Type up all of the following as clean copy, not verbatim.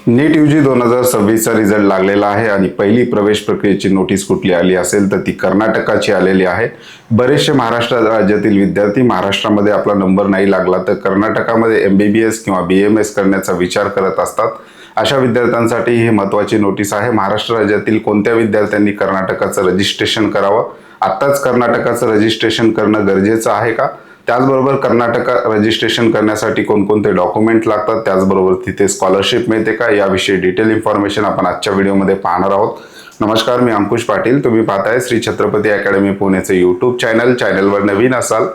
नीट UG 2026चा result लागलेला आहे आणि पहिली प्रवेश प्रक्रियेची नोटीस कुठली आली असेल तर ती कर्नाटकाची आलेली आहे। बरेचसे महाराष्ट्र राज्यातील विद्यार्थी महाराष्ट्रामध्ये आपला नंबर नाही लागला तर कर्नाटकामध्ये एमबीबीएस किंवा बीएमएस करण्याचा विचार करत असतात। अशा विद्यार्थ्यांसाठी ही महत्त्वाची नोटीस आहे। महाराष्ट्र राज्यातील कोणत्या विद्यार्थ्यांनी कर्नाटकाचं रजिस्ट्रेशन करावं, आत्ताच कर्नाटकाचं रजिस्ट्रेशन करणं गरजेचं आहे का, त्याचबरोबर कर्नाटक रजिस्ट्रेशन करण्यासाठी कोणकोणते डॉक्युमेंट लागतात, त्याचबरोबर तिथे स्कॉलरशिप मिळते का, याविषयी डिटेल इन्फॉर्मेशन आपण आजच्या व्हिडिओमध्ये पाहणार आहोत। नमस्कार, मी अंकुश पाटील, तुम्ही पाहताय श्री छत्रपती अकॅडमी पुणेचे यूट्यूब चॅनलवर नवीन असाल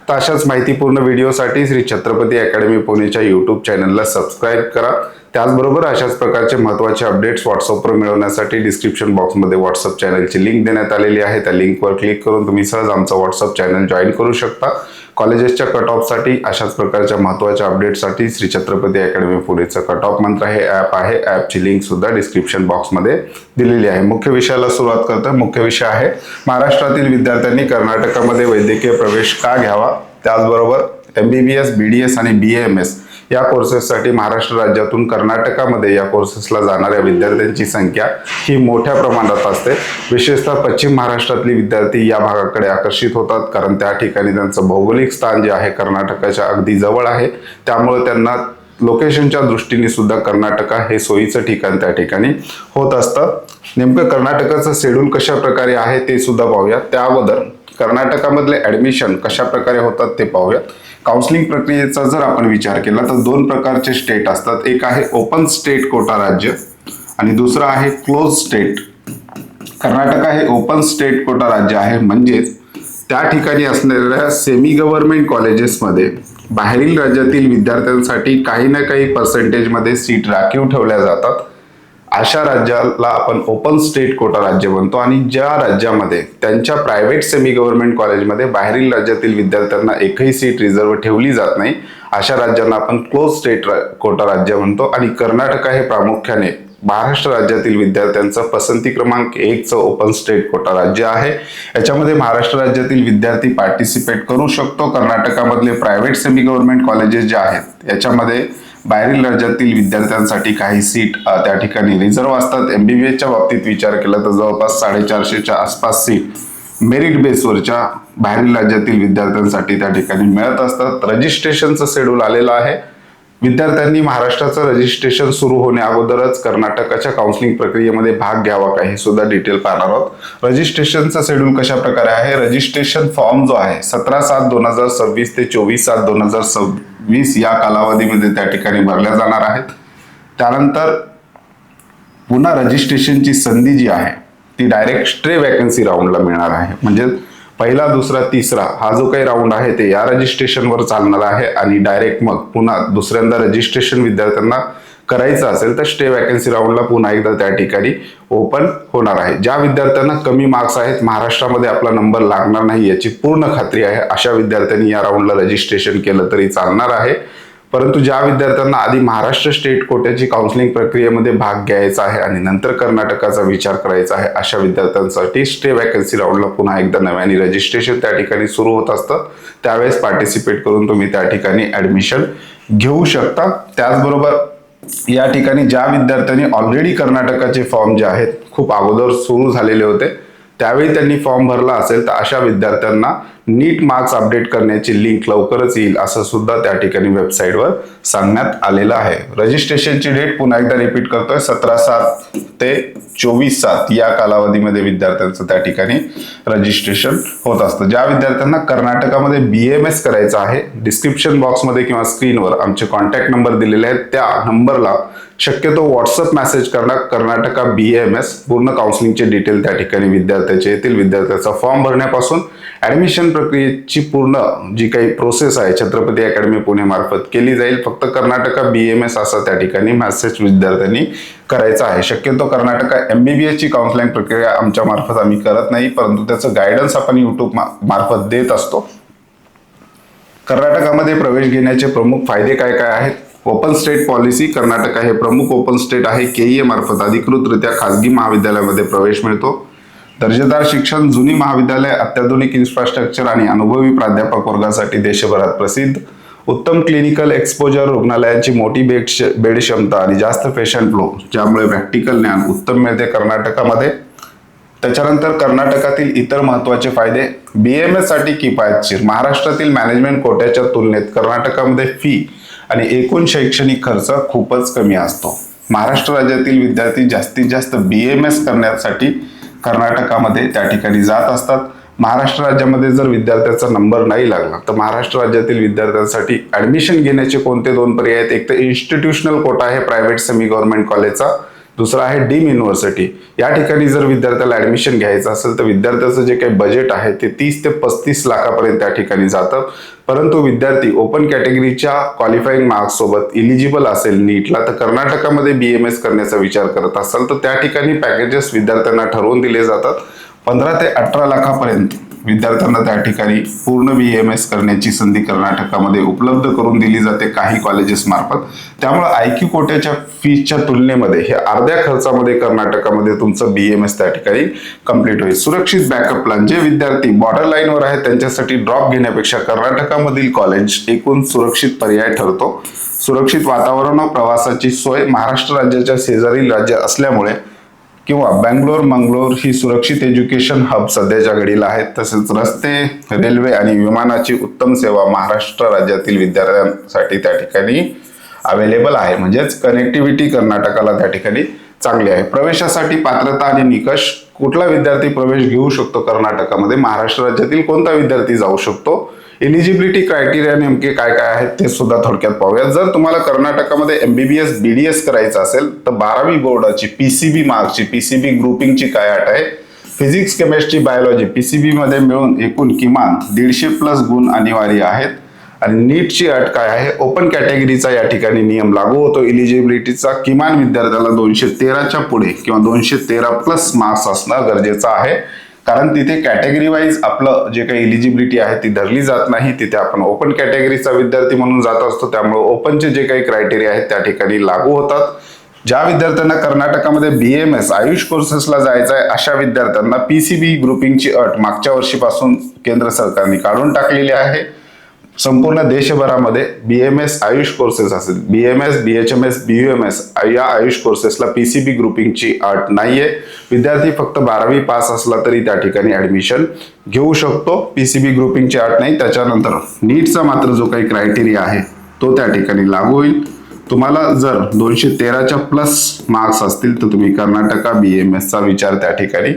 तर अशाच माहितीपूर्ण व्हिडिओसाठी श्री छत्रपती अकॅडमी पुणेच्या यूट्यूब चॅनलला सबस्क्राईब करा। त्याचबरोबर अशाच प्रकारचे महत्त्वाचे अपडेट्स व्हॉट्सअपवर मिळवण्यासाठी डिस्क्रिप्शन बॉक्समध्ये व्हॉट्सअप चॅनलची लिंक देण्यात आलेली आहे। त्या लिंकवर क्लिक करून तुम्ही सहज आमचा व्हॉट्सअप चॅनल जॉईन करू शकता। कॉलेजेसच्या कट ऑफसाठी अशाच प्रकारच्या महत्त्वाच्या अपडेट्ससाठी श्री छत्रपती अकॅडमी पुणेचं कट ऑफ मंत्र हे ॲप आहे। ॲपची लिंक सुद्धा डिस्क्रिप्शन बॉक्समध्ये दिलेली आहे। मुख्य विषयाला सुरुवात करतो। मुख्य विषय आहे महाराष्ट्रातील विद्यार्थ्यांनी कर्नाटकामध्ये वैद्यकीय प्रवेश का घ्यावा, त्याचबरोबर एमबीबीएस, बीडीएस आणि बीएमएस या कोर्सेससाठी महाराष्ट्र राज्यातून कर्नाटकामध्ये या कोर्सेसला जाणाऱ्या विद्यार्थ्यांची संख्या ही मोठ्या प्रमाणात असते। विशेषतः पश्चिम महाराष्ट्रातली विद्यार्थी या भागाकडे आकर्षित होतात, कारण त्या ठिकाणी त्यांचं भौगोलिक स्थान जे आहे कर्नाटकाच्या अगदी जवळ आहे। त्यामुळे त्यांना लोकेशनच्या दृष्टीने सुद्धा कर्नाटक हे सोयीचं ठिकाण त्या ठिकाणी होत असतं। नेमकं कर्नाटकाचं शेड्यूल कशा प्रकारे आहे ते सुद्धा पाहूयात। त्या अगोदर कर्नाटकामधले ऍडमिशन कशा प्रकारे होतात ते पाहूयात। काउन्सिलिंग प्रक्रियेचा जर आपण विचार केला तर दोन प्रकारचे स्टेट असतात। एक आहे ओपन स्टेट कोटा राज्य आणि दुसरं आहे क्लोज स्टेट। कर्नाटक हे ओपन स्टेट कोटा राज्य आहे, म्हणजेच त्या ठिकाणी असणाऱ्या सेमी गव्हर्नमेंट कॉलेजेसमध्ये बाहेरील राज्यातील विद्यार्थ्यांसाठी काही ना काही पर्सेंटेजमध्ये सीट राखीव ठेवल्या जातात। अशा राज्याला आपण ओपन स्टेट कोटा राज्य म्हणतो आणि ज्या राज्यामध्ये त्यांच्या प्रायव्हेट सेमी गव्हर्नमेंट कॉलेजमध्ये बाहेरील राज्यातील विद्यार्थ्यांना एकही सीट रिझर्व्ह ठेवली जात नाही, अशा राज्यांना आपण क्लोज स्टेट कोटा राज्य म्हणतो। आणि कर्नाटक हे प्रामुख्याने महाराष्ट्र राज्यातील विद्यार्थ्यांचं पसंती क्रमांक 1चं ओपन स्टेट कोटा राज्य आहे। याच्यामध्ये महाराष्ट्र राज्यातील विद्यार्थी पार्टिसिपेट करू शकतो। कर्नाटकामधले प्रायव्हेट सेमी गव्हर्नमेंट कॉलेजेस जे आहेत याच्यामध्ये बाहेरील राज्यातील विद्यार्थ्यांसाठी काही सीट त्या ठिकाणी रिझर्व्ह असतात। एमबीबीएसच्या बाबतीत विचार केला तर जवळपास 450च्या आसपास सीट मेरिट बेसवरच्या बाहेरील राज्यातील विद्यार्थ्यांसाठी त्या ठिकाणी मिळत असतात। रजिस्ट्रेशनचं शेड्यूल आलेलं आहे। विद्यार्थ्यांनी महाराष्ट्राचं रजिस्ट्रेशन सुरू होण्या अगोदरच कर्नाटकाच्या काउन्सिलिंग प्रक्रियेमध्ये भाग घ्यावा का हे सुद्धा डिटेल पाहणार आहोत। रजिस्ट्रेशनचा शेड्यूल कशा प्रकारे आहे, रजिस्ट्रेशन फॉर्म जो आहे 17/7/2026 ते 24/7/2026 या कालावधीमध्ये त्या ठिकाणी भरल्या जाणार आहेत। त्यानंतर पुन्हा रजिस्ट्रेशनची संधी जी आहे ती डायरेक्ट स्ट्रे वॅकन्सी राऊंडला मिळणार आहे। म्हणजे पहिला, दुसरा, तिसरा हा जो काही राऊंड आहे ते या रजिस्ट्रेशनवर चालणार आहे आणि डायरेक्ट मग पुन्हा दुसऱ्यांदा रजिस्ट्रेशन विद्यार्थ्यांना करायचं असेल तर स्टे वॅकन्सी राऊंडला पुन्हा एकदा त्या ठिकाणी ओपन होणार आहे। ज्या विद्यार्थ्यांना कमी मार्क्स आहेत, महाराष्ट्रामध्ये आपला नंबर लागणार नाही याची पूर्ण खात्री आहे, अशा विद्यार्थ्यांनी या राऊंडला रजिस्ट्रेशन केलं तरी चालणार आहे। परंतु ज्या विद्यार्थ्यांना आधी महाराष्ट्र स्टेट कोट्याची काउन्सिलिंग प्रक्रियेमध्ये भाग घ्यायचा आहे आणि नंतर कर्नाटकाचा विचार करायचा आहे, अशा विद्यार्थ्यांसाठी स्टे वॅकन्सी राऊंडला पुन्हा एकदा नव्याने रजिस्ट्रेशन त्या ठिकाणी सुरू होत असतं। त्यावेळेस पार्टिसिपेट करून तुम्ही त्या ठिकाणी ऍडमिशन घेऊ शकता। त्याचबरोबर या ठिकाणी ज्या विद्यार्थ्यांनी ऑलरेडी कर्नाटकाचे फॉर्म जे आहेत खूप अगोदर सुरू झालेले होते त्यावेळी त्यांनी फॉर्म भरला असेल तर अशा विद्यार्थ्यांना नीट मार्क्स अपडेट करण्याची लिंक लवकरच येईल असं सुद्धा त्या ठिकाणी वेबसाईटवर सांगण्यात आलेलं आहे। रजिस्ट्रेशनची डेट पुन्हा एकदा रिपीट करतोय, 17/7 ते 24/7 या कालावधीमध्ये विद्यार्थ्यांचं त्या ठिकाणी रजिस्ट्रेशन होत असतं। ज्या विद्यार्थ्यांना कर्नाटकामध्ये बीएमएस करायचं आहे, डिस्क्रिप्शन बॉक्समध्ये किंवा स्क्रीनवर आमचे कॉन्टॅक्ट नंबर दिलेले आहेत, त्या नंबरला शक्यतो व्हॉट्सअप मेसेज करा। कर्नाटका बीएमएस पूर्ण काउन्सिलिंगचे डिटेल त्या ठिकाणी विद्यार्थ्याचे येतील। विद्यार्थ्याचा फॉर्म भरण्यापासून ऍडमिशन प्रक्रियेची पूर्ण जी काही प्रोसेस आहे छत्रपती अकॅडमी पुणे मार्फत केली जाईल। फक्त कर्नाटका बीएमएस असं त्या ठिकाणी मेसेज विद्यार्थ्यांनी करायचा आहे। शक्यतो कर्नाटका एमबीबीएसची काउन्सिलिंग प्रक्रिया आमच्या मार्फत आम्ही करत नाही, परंतु त्याचं गायडन्स आपण यूट्यूब मार्फत देत असतो। कर्नाटकामध्ये प्रवेश घेण्याचे प्रमुख फायदे काय काय आहेत? ओपन स्टेट पॉलिसी, कर्नाटक हे प्रमुख ओपन स्टेट आहे। केईए मार्फत अधिकृतरित्या खासगी महाविद्यालयामध्ये प्रवेश मिळतो। दर्जेदार शिक्षण, जुनी महाविद्यालय, अत्याधुनिक इन्फ्रास्ट्रक्चर आणि अनुभवी प्राध्यापक वर्गासाठी देशभरात प्रसिद्ध। उत्तम क्लिनिकल एक्सपोजर, रुग्णालयांची मोठी बेड क्षमता आणि जास्त पेशंट फ्लो, ज्यामुळे प्रॅक्टिकल ज्ञान उत्तम मिळते कर्नाटकामध्ये. त्याच्यानंतर कर्नाटकातील इतर महत्त्वाचे फायदे. BAMS साठी किफायतशीर. महाराष्ट्रातील मॅनेजमेंट कोट्याच्या तुलनेत कर्नाटकामध्ये फी आणि एकूण शैक्षणिक खर्च खूपच कमी असतो. महाराष्ट्र राज्यातील विद्यार्थी जास्तीत जास्त BAMS करण्यासाठी कर्नाटकामध्ये त्या ठिकाणी जात असतात. महाराष्ट्र राज्यामध्ये जर विद्यार्थ्याचा नंबर नाही लागला तर महाराष्ट्र राज्यातील विद्यार्थ्यांसाठी ऍडमिशन घेण्याचे कोणते 2 पर्याय आहेत. एक तर इन्स्टिट्यूशनल कोटा आहे प्रायव्हेट सेमी गव्हर्नमेंट कॉलेजचा, दुसरा आहे डीम युनिव्हर्सिटी. या ठिकाणी जर विद्यार्थ्याला ऍडमिशन घ्यायचं असेल तर विद्यार्थ्याचं जे काही बजेट आहे ते 30 ते 35 लाखापर्यंत त्या ठिकाणी जातं. परंतु विद्यार्थी ओपन कॅटेगरीच्या क्वालिफाईंग मार्क्स सोबत इलिजिबल असेल नीटला तर कर्नाटकामध्ये BAMS करण्याचा विचार करत असाल तर त्या ठिकाणी पॅकेजेस विद्यार्थ्यांना ठरवून दिले जातात. 15 ते 18 लाखापर्यंत विद्यार्थ्यांना त्या ठिकाणी पूर्ण BAMS करण्याची संधी कर्नाटकामध्ये उपलब्ध करून दिली जाते काही कॉलेजेस मार्फत. त्यामुळे IQ कोट्याच्या फीच्या तुलनेमध्ये हे अर्ध्या खर्चामध्ये कर्नाटकामध्ये तुमचं BAMS त्या ठिकाणी कंप्लीट होईल. सुरक्षित बॅकअप प्लॅन. जे विद्यार्थी बॉर्डर लाईनवर आहेत त्यांच्यासाठी ड्रॉप घेण्यापेक्षा कर्नाटकामधील कॉलेज एकूण सुरक्षित पर्याय ठरतो. सुरक्षित वातावरण व प्रवासाची सोय. महाराष्ट्र राज्याच्या शेजारील राज्य असल्यामुळे किंवा बँगलोर मंगलोर ही सुरक्षित एज्युकेशन हब सध्याच्या घडीला आहेत. तसेच रस्ते, रेल्वे आणि विमानाची उत्तम सेवा महाराष्ट्र राज्यातील विद्यार्थ्यांसाठी त्या ठिकाणी अवेलेबल आहे. म्हणजेच कनेक्टिव्हिटी कर्नाटकाला त्या ठिकाणी चांगली आहे. प्रवेशासाठी पात्रता आणि निकष. कुठला विद्यार्थी प्रवेश घेऊ शकतो कर्नाटकामध्ये, महाराष्ट्र राज्यातील कोणता विद्यार्थी जाऊ शकतो, एलिजिबिलिटी क्रायटेरिया नेमके काय काय आहेत ते सुद्धा थोडक्यात पाहूया. जर तुम्हाला कर्नाटकामध्ये MBBS BDS करायचं असेल तर 12वी बोर्डाची PCB मार्क्सची PCB ग्रुपिंगची काय अट आहे. फिजिक्स, केमिस्ट्री, बायोलॉजी PCB मध्ये मिळून एकूण किमान 150+ गुण अनिवार्य आहेत. आणि नीटची अट काय आहे. ओपन कॅटेगरीचा या ठिकाणी नियम लागू होतो. इलिजिबिलिटीचा किमान विद्यार्थ्याला 213च्या पुढे किंवा 213+ मार्क्स असणं गरजेचं आहे. कारण तिथे कॅटेगरी वाईज आपलं जे काही इलिजिबिलिटी आहे ती धरली जात नाही. तिथे आपण ओपन कॅटेगरीचा विद्यार्थी म्हणून जात असतो. त्यामुळे ओपनचे जे काही क्रायटेरिया आहेत त्या ठिकाणी लागू होतात. ज्या विद्यार्थ्यांना कर्नाटकामध्ये BAMS आयुष कोर्सेसला जायचं आहे अशा विद्यार्थ्यांना PCB ग्रुपिंगची अट मागच्या वर्षीपासून केंद्र सरकारने काढून टाकलेली आहे. संपूर्ण देशभरामध्ये BAMS आयुष कोर्सेस असेल, BAMS, BHMS, BUMS या आयुष कोर्सेसला PCB ग्रुपिंगची अट नाहीये. विद्यार्थी फक्त 12वी पास असला तरी त्या ठिकाणी ऍडमिशन घेऊ शकतो. PCB ग्रुपिंगची अट नाही. त्याच्यानंतर नीटचा मात्र जो काही क्रायटेरिया आहे तो त्या ठिकाणी लागू होईल. तुम्हाला जर 213च्या प्लस मार्क्स असतील तर तुम्ही कर्नाटका BAMS चा विचार त्या ठिकाणी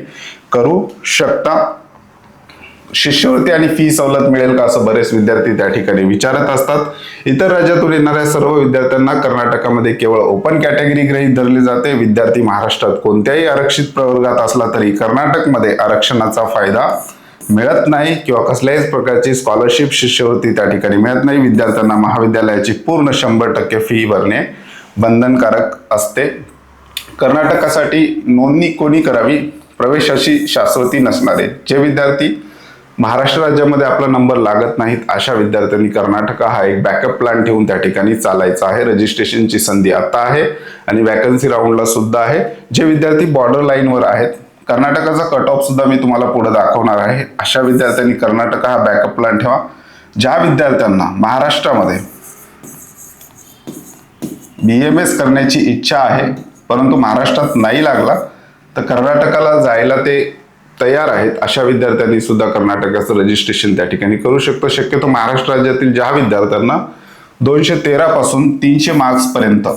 करू शकता. शिष्यवृत्ती आणि फी सवलत मिळेल का असं बरेच विद्यार्थी त्या ठिकाणी विचारत असतात. इतर राज्यातून येणाऱ्या सर्व विद्यार्थ्यांना कर्नाटकामध्ये केवळ ओपन कॅटेगरी गृहीत धरले जाते. विद्यार्थी महाराष्ट्रात कोणत्याही आरक्षित प्रवर्गात असला तरी कर्नाटकमध्ये आरक्षणाचा फायदा मिळत नाही किंवा कसल्याही प्रकारची स्कॉलरशिप शिष्यवृत्ती त्या ठिकाणी मिळत नाही. विद्यार्थ्यांना महाविद्यालयाची पूर्ण 100% फी भरणे बंधनकारक असते. कर्नाटकासाठी नोंदणी कोणी करावी. प्रवेशाची शाश्वती नसणारे जे विद्यार्थी महाराष्ट्र राज्यामध्ये आपला नंबर लागत नाहीत अशा विद्यार्थ्यांनी कर्नाटका हा एक बॅकअप प्लॅन ठेवून त्या ठिकाणी चालायचा आहे. रजिस्ट्रेशनची संधी आता आहे आणि वॅकन्सी राऊंडला सुद्धा आहे. जे विद्यार्थी बॉर्डर लाईनवर आहेत, कर्नाटकाचा कट ऑफ सुद्धा मी तुम्हाला पुढे दाखवणार आहे. अशा विद्यार्थ्यांनी कर्नाटका हा बॅकअप प्लॅन ठेवा. ज्या विद्यार्थ्यांना महाराष्ट्रामध्ये BAMS करण्याची इच्छा आहे परंतु महाराष्ट्रात नाही लागला तर कर्नाटकाला जायला ते तयार आहेत अशा विद्यार्थ्यांनी सुद्धा कर्नाटकाचं रजिस्ट्रेशन त्या ठिकाणी करू शकतो. शक्यतो महाराष्ट्र राज्यातील ज्या विद्यार्थ्यांना 213 पासून 300 मार्क्स पर्यंत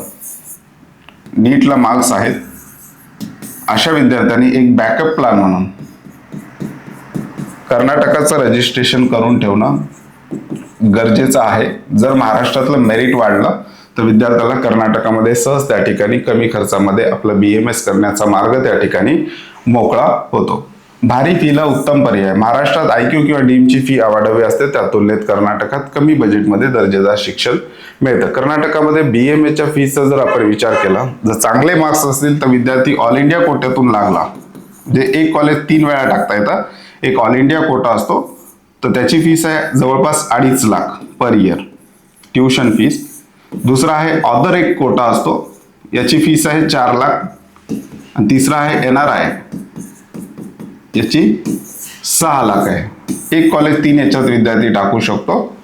नीटला मार्क्स आहेत अशा विद्यार्थ्यांनी एक बॅकअप प्लॅन म्हणून कर्नाटकाचं रजिस्ट्रेशन करून ठेवणं गरजेचं आहे. जर महाराष्ट्रातलं मेरिट वाढलं तर विद्यार्थ्याला कर्नाटकामध्ये सहज त्या ठिकाणी कमी खर्चामध्ये आपलं BAMS करण्याचा मार्ग त्या ठिकाणी मोकळा होतो. भारी फीला उत्तम पर्याय. महाराष्ट्रात IQ किंवा डीमची फी अवाढव्य असते, त्या तुलनेत कर्नाटकात कमी बजेटमध्ये दर्जेदार शिक्षण मिळतं. कर्नाटकामध्ये BAMSच्या फीचा जर आपण विचार केला, जर चांगले मार्क्स असतील तर विद्यार्थी ऑल इंडिया कोट्यातून लागला, म्हणजे एक कॉलेज 3 वेळा टाकता येतं. एक ऑल इंडिया कोटा असतो तर त्याची फीस आहे जवळपास 2.5 lakh per year tuition fees. दुसरा आहे अदर एक कोटा असतो, याची फीस आहे 4 लाख. आणि तिसरा आहे NRI, याची 6 लाख आहे. एक कॉलेज 3 याच्यात विद्यार्थी टाकू शकतो.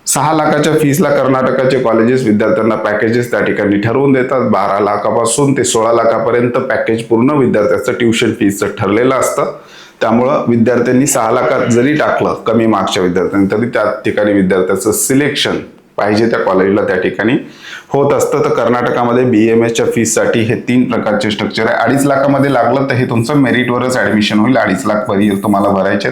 6 लाखाच्या फीसला कर्नाटकाचे कॉलेजेस विद्यार्थ्यांना पॅकेजेस त्या ठिकाणी ठरवून देतात. 12 लाखापासून ते 16 लाखापर्यंत पॅकेज पूर्ण विद्यार्थ्याचं ट्युशन फीसचं ठरलेलं असतं. त्यामुळं विद्यार्थ्यांनी 6 लाखात जरी टाकलं कमी मार्क्सच्या विद्यार्थ्यांनी, तरी त्या ठिकाणी विद्यार्थ्याचं सिलेक्शन पाहिजे त्या कॉलेजला त्या ठिकाणी होत असतं. तर कर्नाटकामध्ये BMSच्या फीससाठी हे 3 प्रकारचे स्ट्रक्चर आहे. 2.5 लाखामध्ये लागलं तर हे तुमचं मेरिटवरच ऍडमिशन होईल. 2.5 लाख पर इयर तुम्हाला भरायचे.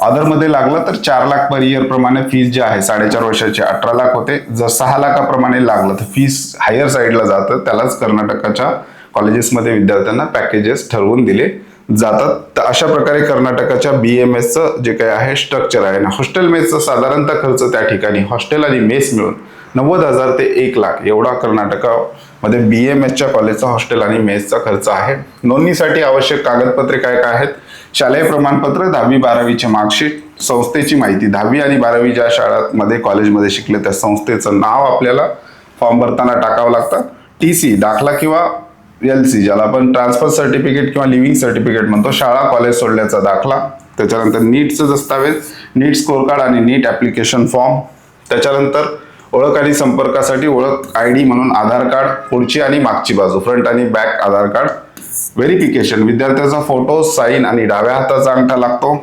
अदरमध्ये लागलं तर 4 लाख पर इयर प्रमाणे फीस जी आहे 4.5 वर्षाची 18 लाख होते. जर 6 लाखाप्रमाणे लागलं तर फीस हायर साईडला जातं. त्यालाच कर्नाटकाच्या कॉलेजेसमध्ये विद्यार्थ्यांना पॅकेजेस ठरवून दिले जातात. तर अशा प्रकारे कर्नाटकाच्या BMSचं जे काही आहे स्ट्रक्चर आहे ना. हॉस्टेल मेसचा साधारणतः खर्च त्या ठिकाणी हॉस्टेल आणि मेस मिळून 90,000 ते 1 लाख एवढा कर्नाटकामध्ये BMSच्या कॉलेजचा हॉस्टेल आणि मेसचा खर्च आहे. नोंदणीसाठी आवश्यक कागदपत्रे काय काय आहेत? शालेय प्रमाणपत्र, 10वी-12वीचे मार्कशीट, संस्थेची माहिती, 10वी आणि 12वी ज्या शाळांमध्ये कॉलेजमध्ये शिकले त्या संस्थेचं नाव आपल्याला फॉर्म भरताना टाकावं लागतं. TC दाखला किंवा LC ज्याला आपण ट्रान्सफर सर्टिफिकेट किंवा लिव्हिंग सर्टिफिकेट म्हणतो, शाळा कॉलेज सोडल्याचा दाखला. त्याच्यानंतर नीटचं दस्तावेज, नीट स्कोर कार्ड आणि नीट ऍप्लिकेशन फॉर्म. त्याच्यानंतर ओळख आणि संपर्कासाठी ओळख ID म्हणून आधार कार्ड, पुढची आणि मागची बाजू, फ्रंट आणि बॅक आधार कार्ड. व्हेरिफिकेशन, विद्यार्थ्याचा फोटो, साईन आणि डाव्या हाताचा अंगठा लागतो.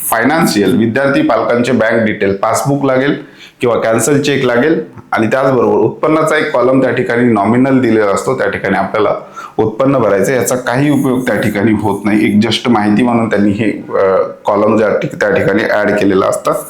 फायनान्शियल, विद्यार्थी पालकांचे बँक डिटेल, पासबुक लागेल किंवा कॅन्सल चेक लागेल. आणि त्याचबरोबर उत्पन्नाचा एक कॉलम त्या ठिकाणी नॉमिनल दिलेला असतो. त्या ठिकाणी आपल्याला उत्पन्न भरायचं. याचा काही उपयोग त्या ठिकाणी होत नाही. एक जस्ट माहिती म्हणून त्यांनी हे कॉलम त्या ठिकाणी ऍड केलेला असतं.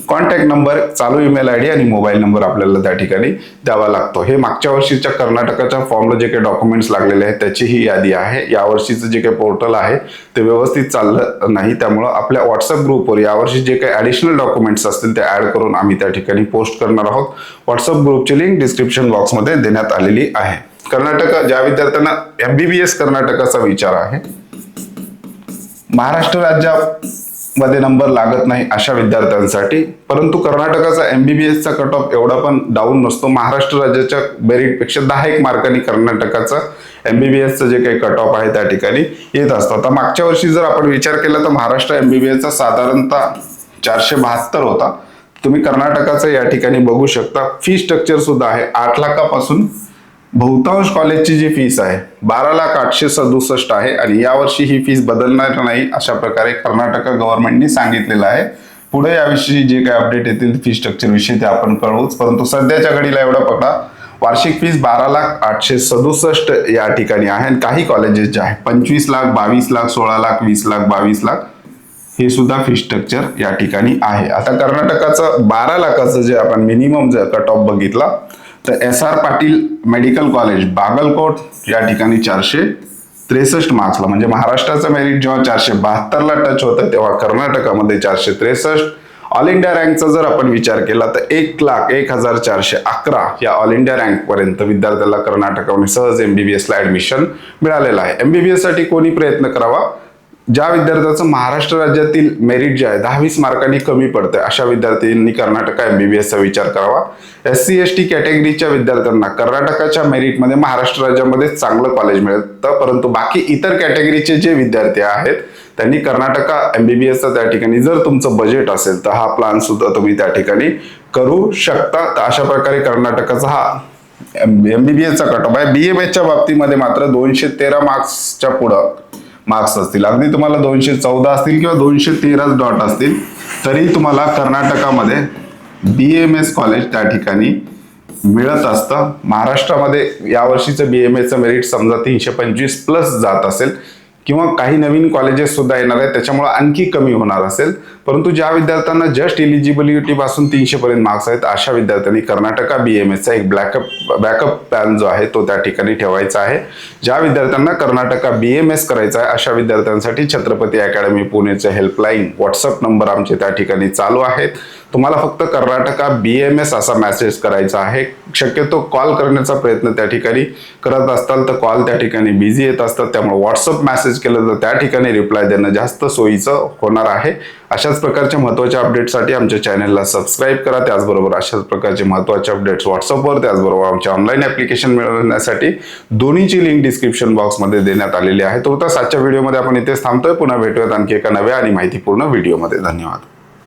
कॉन्टॅक्ट नंबर, चालू ईमेल ID आणि मोबाईल नंबर आपल्याला त्या ठिकाणी द्यावा लागतो. हे मागच्या वर्षीच्या कर्नाटकाच्या फॉर्मला जे काही डॉक्युमेंट्स लागलेले आहेत त्याची ही यादी आहे. यावर्षीचं जे काही पोर्टल आहे ते व्यवस्थित चाललं नाही. त्यामुळं आपल्या व्हॉट्सअप ग्रुपवर यावर्षी जे काही ॲडिशनल डॉक्युमेंट्स असतील ते ऍड करून आम्ही त्या ठिकाणी पोस्ट करणार आहोत. व्हॉट्सअप ग्रुपची लिंक डिस्क्रिप्शन बॉक्समध्ये देण्यात आलेली आहे. कर्नाटक, ज्या विद्यार्थ्यांना MBBS कर्नाटकाचा विचार आहे, महाराष्ट्र राज्यामध्ये नंबर लागत नाही अशा विद्यार्थ्यांसाठी, परंतु कर्नाटकाचा MBBSचा कट ऑफ एवढा पण डाऊन नसतो. महाराष्ट्र राज्याच्या मेरिटपेक्षा 10 मार्कांनी कर्नाटकाचा MBBSचं जे काही कट ऑफ आहे त्या ठिकाणी येत असतं. आता मागच्या वर्षी जर आपण विचार केला तर महाराष्ट्र MBBSचा साधारणतः 472 होता. तुम्ही कर्नाटकाचं या ठिकाणी बघू शकता. फी स्ट्रक्चर सुद्धा आहे 8 लाखापासून बहुतांश कॉलेजची जी फीस आहे 12,867 आहे आणि यावर्षी ही फीस बदलणार नाही अशा प्रकारे कर्नाटक गव्हर्नमेंटने सांगितलेलं आहे. पुढे याविषयी जे काही अपडेट येतील फी स्ट्रक्चर विषयी ते आपण कळवूच. परंतु सध्याच्या घडीला एवढा पकडा, वार्षिक फीस 12,867 या ठिकाणी आहे. आणि काही कॉलेजेस जे आहे 25 लाख, 22 लाख, 16 लाख, 20 लाख, 22 लाख हे सुद्धा फी स्ट्रक्चर या ठिकाणी आहे. आता कर्नाटकाचं 12 लाखाचं जे आपण मिनिमम जर कट ऑफ बघितला तर SR Patil medical college Bagalkot या ठिकाणी 463 मार्क्सला, म्हणजे महाराष्ट्राचं मेरिट जेव्हा 472ला टच होतं तेव्हा कर्नाटकामध्ये 463. ऑल इंडिया रँकचा जर आपण विचार केला तर 1,01,411 या ऑल इंडिया रँक पर्यंत विद्यार्थ्याला कर्नाटकामध्ये सहज MBBSला ऍडमिशन मिळालेलं आहे. MBBS साठी कोणी प्रयत्न करावा? ज्या विद्यार्थ्याचं महाराष्ट्र राज्यातील मेरिट जे आहे 10-20 मार्कांनी कमी पडते अशा विद्यार्थ्यांनी कर्नाटक MBBSचा विचार करावा. SC ST कॅटेगरीच्या विद्यार्थ्यांना कर्नाटकाच्या मेरिटमध्ये महाराष्ट्र राज्यामध्ये चांगलं कॉलेज मिळतं, परंतु बाकी इतर कॅटेगरीचे जे विद्यार्थी आहेत त्यांनी कर्नाटक MBBSचा त्या ठिकाणी जर तुमचं बजेट असेल तर हा प्लॅन सुद्धा तुम्ही त्या ठिकाणी करू शकता. तर अशा प्रकारे कर्नाटकाचा हा MBBSचा कट ऑफ आहे. BMSच्या बाबतीमध्ये मात्र 213 मार्क्सच्या पुढं मार्क्स असतील, अगदी तुम्हाला 214 असतील किंवा 213 डॉट असतील तरी तुम्हाला कर्नाटकामध्ये BMS कॉलेज त्या ठिकाणी मिळत असतं. महाराष्ट्रामध्ये यावर्षीचं BMSचं मेरिट समजा 325 प्लस जात असेल किंवा काही नवीन कॉलेजेस सुद्धा येणार आहेत त्याच्यामुळे आणखी कमी होणार असेल, परंतु ज्या विद्यार्थ्यांना जस्ट एलिजिबिलिटी पासून 300 पर्यंत मार्क्स आहेत अशा विद्यार्थ्यांनी कर्नाटका BMSचा एक बॅकअप प्लॅन जो आहे तो त्या ठिकाणी ठेवायचा आहे. ज्या विद्यार्थ्यांना कर्नाटका BMS करायचा आहे अशा विद्यार्थ्यांसाठी छत्रपती अकॅडमी पुणेचे हेल्पलाईन व्हॉट्सअप नंबर आमचे त्या ठिकाणी चालू आहेत. तुम्हाला फक्त कर्नाटका BMS असा मेसेज करायचा आहे. शक्यतो कॉल करण्याचा प्रयत्न त्या ठिकाणी करत असताल तर कॉल त्या ठिकाणी बिझी येत असतात, त्यामुळे व्हॉट्सअप मेसेज केलं तर त्या ठिकाणी रिप्लाय देणं जास्त सोयीचं होणार आहे. अशाच प्रकारच्या महत्त्वाच्या अपडेटसाठी आमच्या चॅनलला सबस्क्राईब करा. त्याचबरोबर अशाच प्रकारचे महत्त्वाचे अपडेट्स व्हॉट्सअपवर, त्याचबरोबर आमच्या ऑनलाईन ॲप्लिकेशन मिळवण्यासाठी दोन्हीची लिंक डिस्क्रिप्शन बॉक्समध्ये देण्यात आलेली आहे. तर आजच्या व्हिडिओमध्ये आपण इथेच थांबतोय. पुन्हा भेटूयात आणखी एका नव्या आणि माहितीपूर्ण व्हिडिओमध्ये. धन्यवाद.